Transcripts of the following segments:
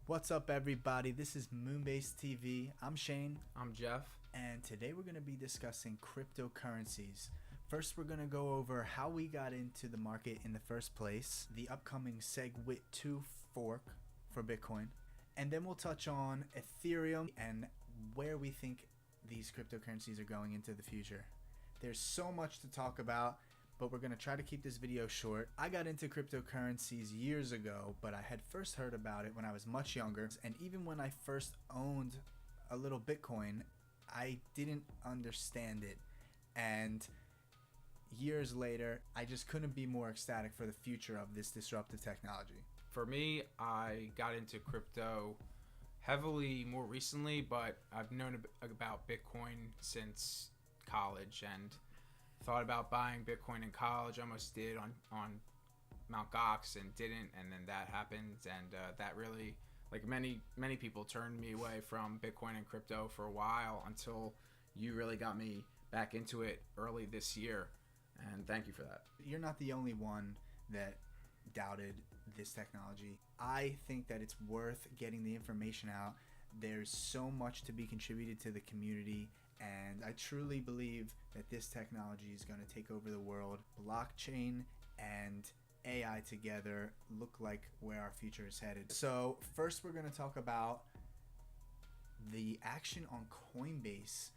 What's up, everybody? This is MoonbaseTV. I'm Shane. I'm Jeff. And today we're going to be discussing cryptocurrencies. First, we're going to go over how we got into the market in the first place, the upcoming Segwit2 fork for Bitcoin, and then we'll touch on Ethereum and where we think these cryptocurrencies are going into the future. There's so much to talk about, but we're going to try to keep this video short. I got into cryptocurrencies years ago, but I had first heard about it when I was much younger. And even when I first owned a little Bitcoin, I didn't understand it. And years later, I just couldn't be more ecstatic for the future of this disruptive technology. For me, I got into crypto heavily more recently, but I've known about Bitcoin since college and thought about buying Bitcoin in college. Almost did on Mt. Gox and didn't, and then that happened, and that really, like many people, turned me away from Bitcoin and crypto for a while until you really got me back into it early this year, and thank you for that. You're not the only one that doubted this technology. I think that it's worth getting the information out. There's so much to be contributed to the community, and I truly believe that this technology is going to take over the world. Blockchain and AI together look like where our future is headed. So first, we're going to talk about the action on Coinbase.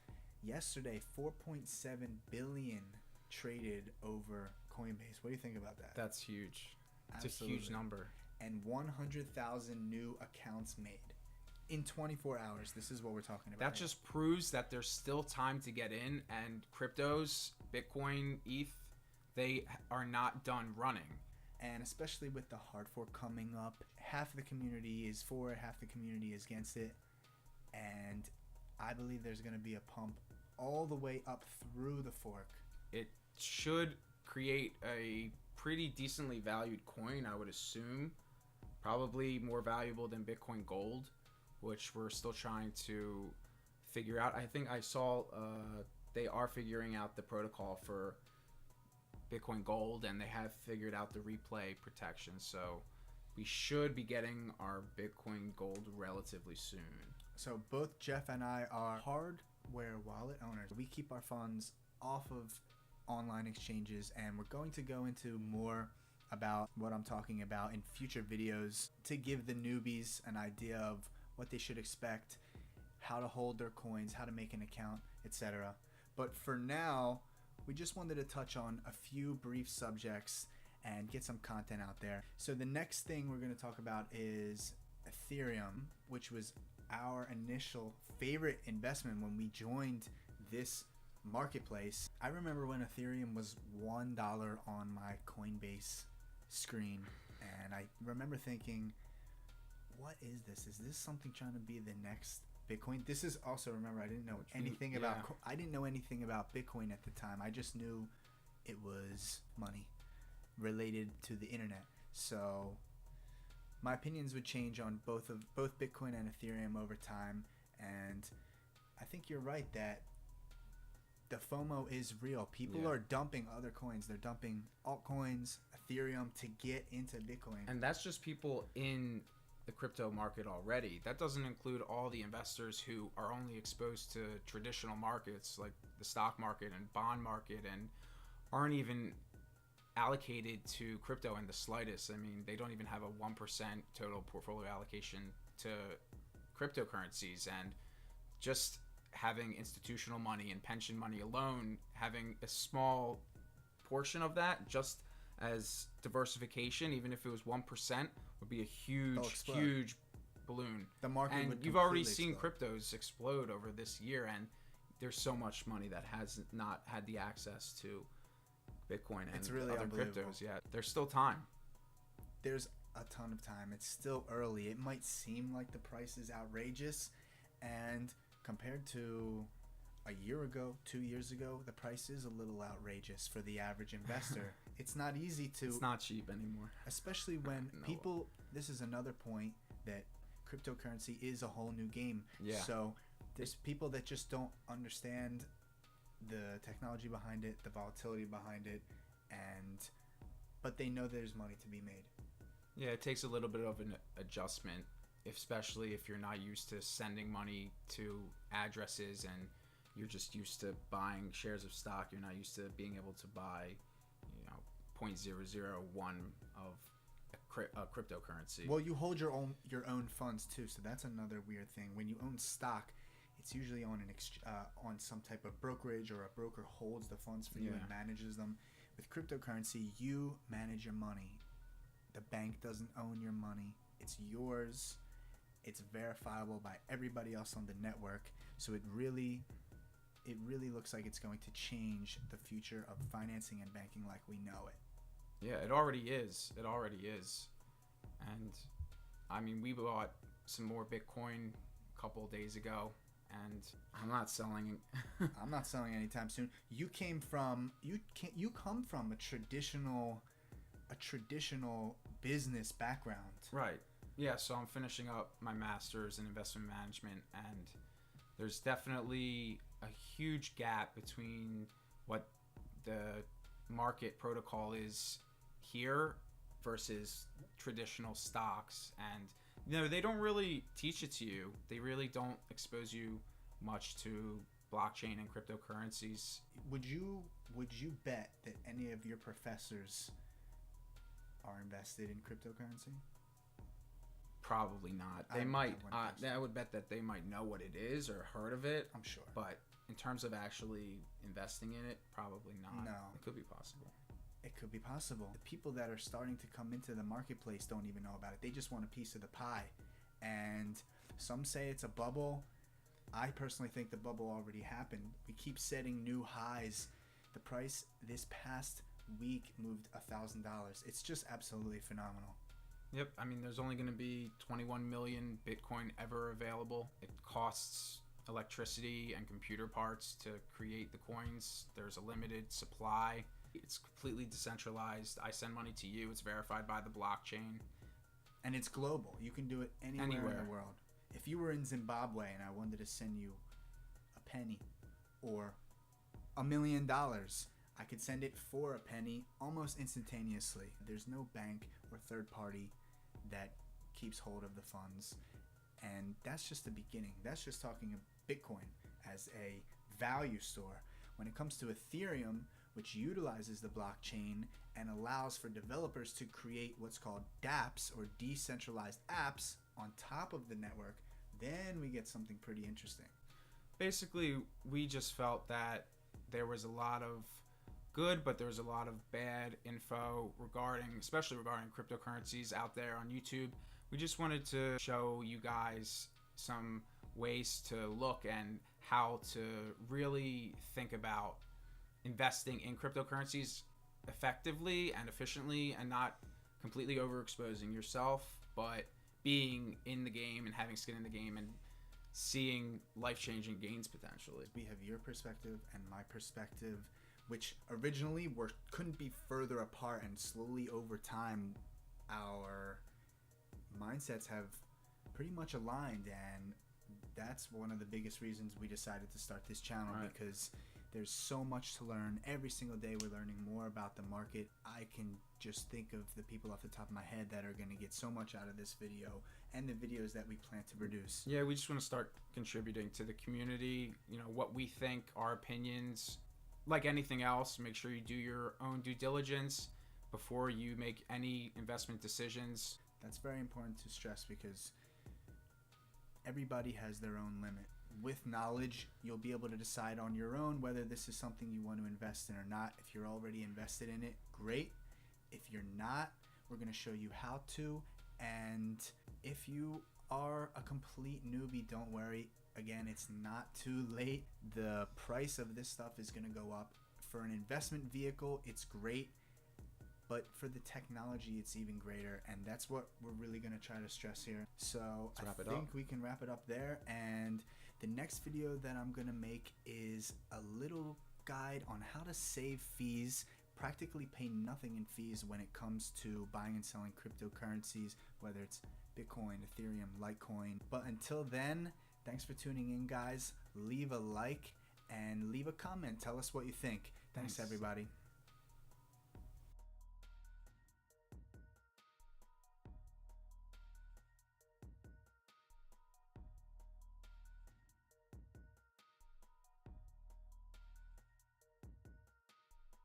Yesterday, 4.7 billion traded over Coinbase. What do you think about that? That's huge. It's Absolutely. a huge number. And 100,000 new accounts made. In 24 hours, this is what we're talking about. That just proves that there's still time to get in, and cryptos, Bitcoin, ETH, they are not done running. And especially with the hard fork coming up, half of the community is for it, half the community is against it. And I believe there's going to be a pump all the way up through the fork. It should create a pretty decently valued coin, I would assume. Probably more valuable than Bitcoin Gold, which we're still trying to figure out. I think I saw they are figuring out the protocol for Bitcoin Gold, and they have figured out the replay protection. So we should be getting our Bitcoin Gold relatively soon. So both Jeff and I are hardware wallet owners. We keep our funds off of online exchanges, and we're going to go into more about what I'm talking about in future videos to give the newbies an idea of what they should expect, how to hold their coins, how to make an account, etc. But for now, we just wanted to touch on a few brief subjects and get some content out there. So the next thing we're going to talk about is Ethereum, which was our initial favorite investment when we joined this marketplace. I remember when Ethereum was $1 on my Coinbase screen, and I remember thinking, what is this? Is this something trying to be the next Bitcoin? This is also, remember, I didn't know anything about Bitcoin at the time. I just knew it was money related to the internet. So my opinions would change on both Bitcoin and Ethereum over time, and I think you're right that the FOMO is real. People are dumping other coins. They're dumping altcoins, Ethereum to get into Bitcoin. And that's just people in the crypto market already. That doesn't include all the investors who are only exposed to traditional markets like the stock market and bond market and aren't even allocated to crypto in the slightest. I mean, they don't even have a 1% total portfolio allocation to cryptocurrencies, and just having institutional money and pension money alone, having a small portion of that just as diversification, even if it was 1%, would be a huge balloon. The market and would you've already seen explode. cryptos explode over this year, and there's so much money that has not had the access to Bitcoin and really other cryptos yet. There's still time. There's a ton of time. It's still early. It might seem like the price is outrageous, and compared to a year ago, 2 years ago, the price is a little outrageous for the average investor. It's not easy to... It's not cheap anymore. Especially when people... This is another point, that cryptocurrency is a whole new game. Yeah. So there's people that just don't understand the technology behind it, the volatility behind it, but they know there's money to be made. Yeah, it takes a little bit of an adjustment especially if you're not used to sending money to addresses and you're just used to buying shares of stock. You're not used to being able to buy, 0.001 of a cryptocurrency. Well, you hold your own funds too, so that's another weird thing. When you own stock, it's usually on on some type of brokerage, or a broker holds the funds for you and manages them. With cryptocurrency, you manage your money. The bank doesn't own your money. It's yours. It's verifiable by everybody else on the network. So it really looks like it's going to change the future of financing and banking like we know it. Yeah, it already is. It already is. And I mean, we bought some more Bitcoin a couple of days ago, and I'm not selling. I'm not selling anytime soon. You come from a traditional business background. Right. Yeah, so I'm finishing up my master's in investment management, and there's definitely a huge gap between what the market protocol is here versus traditional stocks. And they don't really teach it to you. They really don't expose you much to blockchain and cryptocurrencies. Would you bet that any of your professors are invested in cryptocurrency? Probably not. They might. I would bet that they might know what it is or heard of it. I'm sure. But in terms of actually investing in it, probably not. No. It could be possible. It could be possible. The people that are starting to come into the marketplace don't even know about it. They just want a piece of the pie. And some say it's a bubble. I personally think the bubble already happened. We keep setting new highs. The price this past week moved $1,000. It's just absolutely phenomenal. Yep. I mean, there's only going to be 21 million Bitcoin ever available. It costs electricity and computer parts to create the coins. There's a limited supply. It's completely decentralized. I send money to you. It's verified by the blockchain. And it's global. You can do it anywhere in the world. If you were in Zimbabwe and I wanted to send you a penny or $1 million, I could send it for a penny almost instantaneously. There's no bank or third party that keeps hold of the funds. And that's just the beginning. That's just talking of Bitcoin as a value store. When it comes to Ethereum, which utilizes the blockchain and allows for developers to create what's called dApps, or decentralized apps, on top of the network, then we get something pretty interesting. Basically, we just felt that there was a lot of good, but there was a lot of bad info especially regarding cryptocurrencies out there on YouTube. We just wanted to show you guys some ways to look and how to really think about investing in cryptocurrencies effectively and efficiently, and not completely overexposing yourself, but being in the game and having skin in the game and seeing life-changing gains potentially. We have your perspective and my perspective, which originally couldn't be further apart, and slowly over time our mindsets have pretty much aligned, and that's one of the biggest reasons we decided to start this channel. Right. Because there's so much to learn. Every single day we're learning more about the market. I can just think of the people off the top of my head that are going to get so much out of this video and the videos that we plan to produce. Yeah, we just want to start contributing to the community, what we think, our opinions. Like anything else, make sure you do your own due diligence before you make any investment decisions. That's very important to stress, because everybody has their own limit. With knowledge, you'll be able to decide on your own whether this is something you want to invest in or not. If you're already invested in it, great. If you're not, we're going to show you how to. And if you are a complete newbie, don't worry. Again, it's not too late. The price of this stuff is going to go up. For an investment vehicle, it's great. But for the technology, it's even greater. And that's what we're really going to try to stress here. So I think we can wrap it up there. And the next video that I'm going to make is a little guide on how to save fees, practically pay nothing in fees when it comes to buying and selling cryptocurrencies, whether it's Bitcoin, Ethereum, Litecoin. But until then, thanks for tuning in, guys. Leave a like and leave a comment. Tell us what you think. Thanks everybody.